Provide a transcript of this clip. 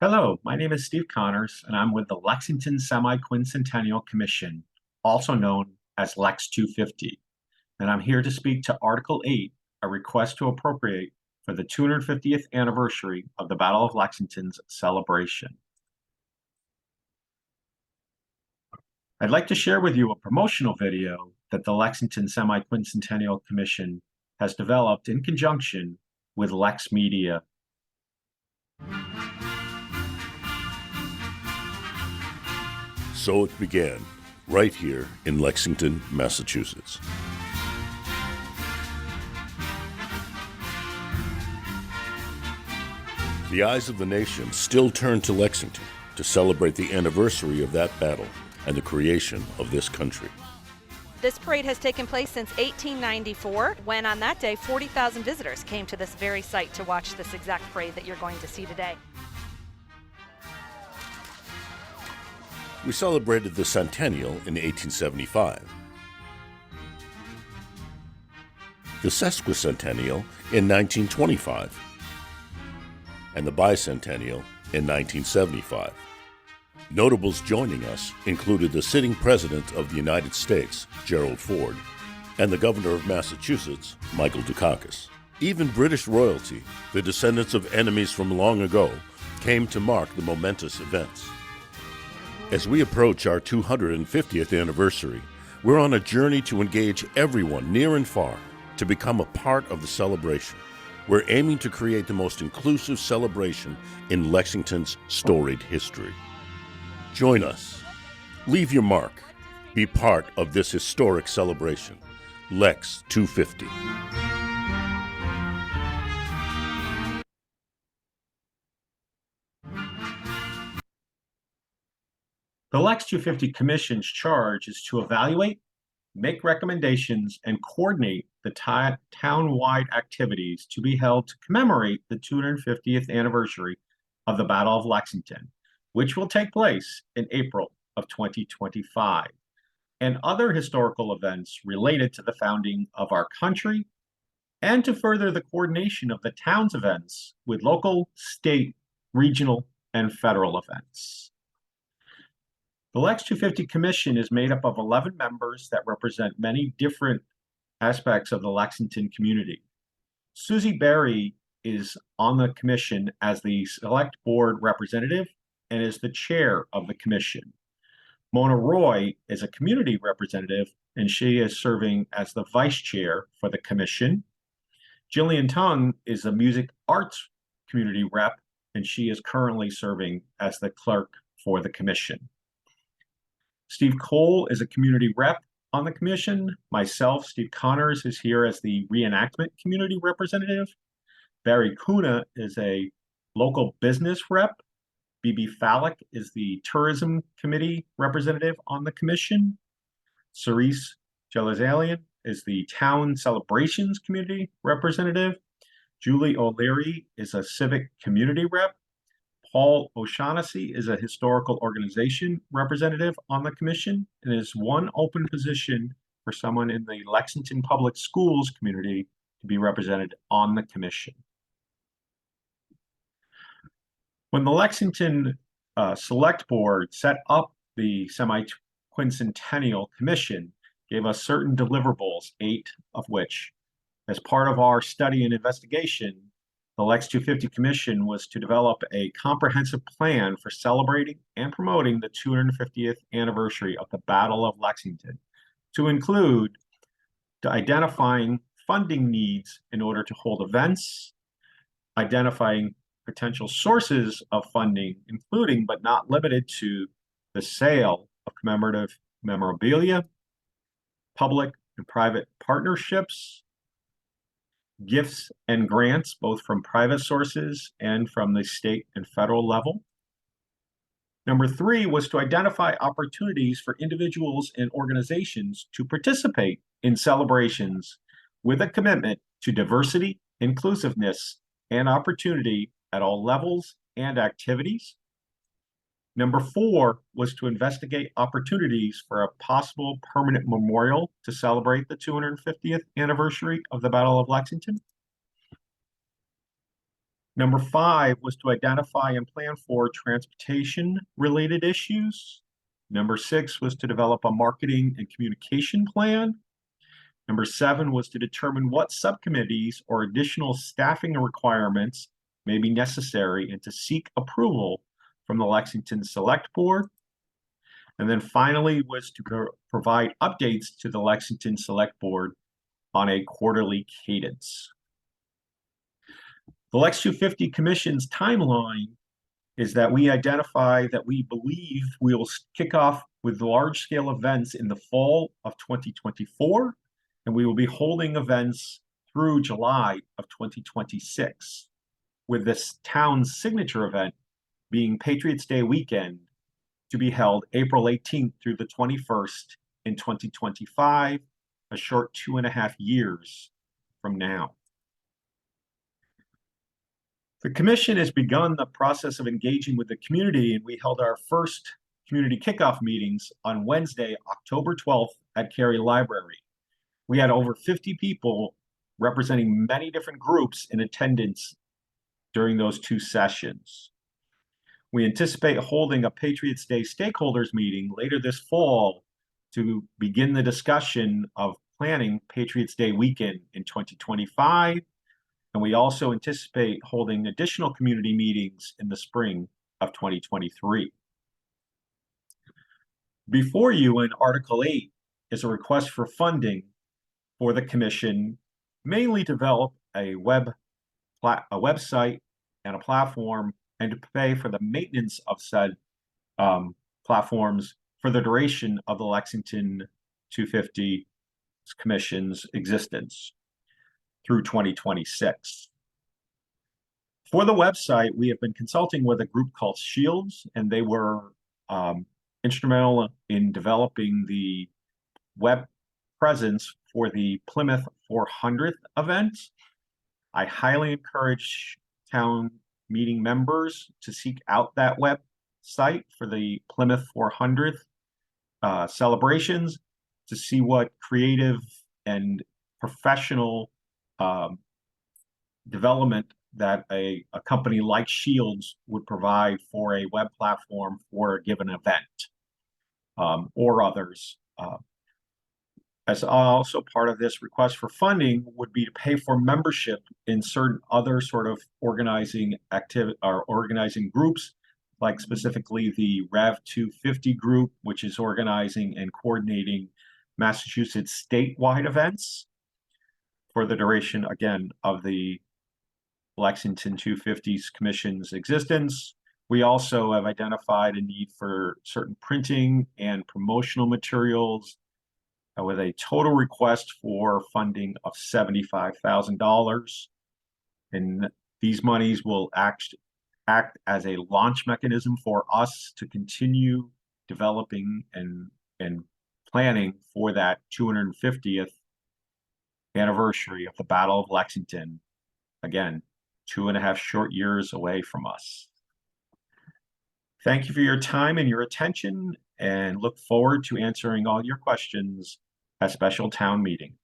Hello, my name is Steve Connors, and I'm with the Lexington Semi-Quincentennial Commission, also known as Lex250. And I'm here to speak to Article 8, a request to appropriate for the 250th anniversary of the Battle of Lexington's celebration. I'd like to share with you a promotional video that the Lexington Semi-Quincentennial Commission has developed in conjunction with Lex Media. So it began, right here in Lexington, Massachusetts. The eyes of the nation still turn to Lexington to celebrate the anniversary of that battle and the creation of this country. This parade has taken place since 1894, when on that day 40,000 visitors came to this very site to watch this exact parade that you're going to see today. We celebrated the centennial in 1875, the sesquicentennial in 1925, and the bicentennial in 1975. Notables joining us included the sitting President of the United States, Gerald Ford, and the Governor of Massachusetts, Michael Dukakis. Even British royalty, the descendants of enemies from long ago, came to mark the momentous events. As we approach our 250th anniversary, we're on a journey to engage everyone near and far to become a part of the celebration. We're aiming to create the most inclusive celebration in Lexington's storied history. Join us. Leave your mark. Be part of this historic celebration. Lex 250. The Lex250 Commission's charge is to evaluate, make recommendations, and coordinate the town-wide activities to be held to commemorate the 250th anniversary of the Battle of Lexington, which will take place in April of 2025, and other historical events related to the founding of our country, and to further the coordination of the town's events with local, state, regional, and federal events. The Lex 250 Commission is made up of 11 members that represent many different aspects of the Lexington community. Susie Berry is on the commission as the Select Board representative and is the chair of the commission. Mona Roy is a community representative, and she is serving as the vice chair for the commission. Jillian Tung is a music arts community rep, and she is currently serving as the clerk for the commission. Steve Cole is a community rep on the commission. Myself, Steve Connors, is here as the reenactment community representative. Barry Kuna is a local business rep. BB Fallick is the tourism committee representative on the commission. Cerise Jelazalian is the town celebrations community representative. Julie O'Leary is a civic community rep. Paul O'Shaughnessy is a historical organization representative on the commission, and is one open position for someone in the Lexington Public Schools community to be represented on the commission. When the Lexington Select Board set up the Semi-Quincentennial Commission, gave us certain deliverables, 8 of which, as part of our study and investigation, the Lex 250 Commission was to develop a comprehensive plan for celebrating and promoting the 250th anniversary of the Battle of Lexington, to include identifying funding needs in order to hold events, identifying potential sources of funding, including but not limited to the sale of commemorative memorabilia, public and private partnerships, gifts and grants, both from private sources and from the state and federal level. Number 3 was to identify opportunities for individuals and organizations to participate in celebrations with a commitment to diversity, inclusiveness, and opportunity at all levels and activities. Number 4 was to investigate opportunities for a possible permanent memorial to celebrate the 250th anniversary of the Battle of Lexington. Number 5 was to identify and plan for transportation-related issues. Number 6 was to develop a marketing and communication plan. Number 7 was to determine what subcommittees or additional staffing requirements may be necessary and to seek approval from the Lexington Select Board. And then finally was to provide updates to the Lexington Select Board on a quarterly cadence. The Lex250 Commission's timeline is that we identify that we believe we will kick off with large-scale events in the fall of 2024, and we will be holding events through July of 2026, with this town's signature event being Patriots Day weekend to be held April 18th through the 21st in 2025, a short 2.5 years from now. The commission has begun the process of engaging with the community, and we held our first community kickoff meetings on Wednesday, October 12th at Cary Library. We had over 50 people representing many different groups in attendance during those 2 sessions. We anticipate holding a Patriots Day stakeholders meeting later this fall to begin the discussion of planning Patriots Day weekend in 2025. And we also anticipate holding additional community meetings in the spring of 2023. Before you in Article 8 is a request for funding for the commission, mainly develop a website and a platform, and to pay for the maintenance of said platforms for the duration of the Lexington 250 Commission's existence through 2026. For the website, we have been consulting with a group called Shields, and they were instrumental in developing the web presence for the Plymouth 400th event. I highly encourage town meeting members to seek out that website for the Plymouth 400th celebrations to see what creative and professional development that a company like Shields would provide for a web platform for a given event, or others. As also part of this request for funding would be to pay for membership in certain other sort of organizing groups, like specifically the Lex250 group, which is organizing and coordinating Massachusetts statewide events for the duration, again, of the Lexington 250's Commission's existence. We also have identified a need for certain printing and promotional materials with a total request for funding of $75,000. And these monies will act as a launch mechanism for us to continue developing and planning for that 250th anniversary of the Battle of Lexington. Again, 2.5 short years away from us. Thank you for your time and your attention, and look forward to answering all your questions at special town meeting.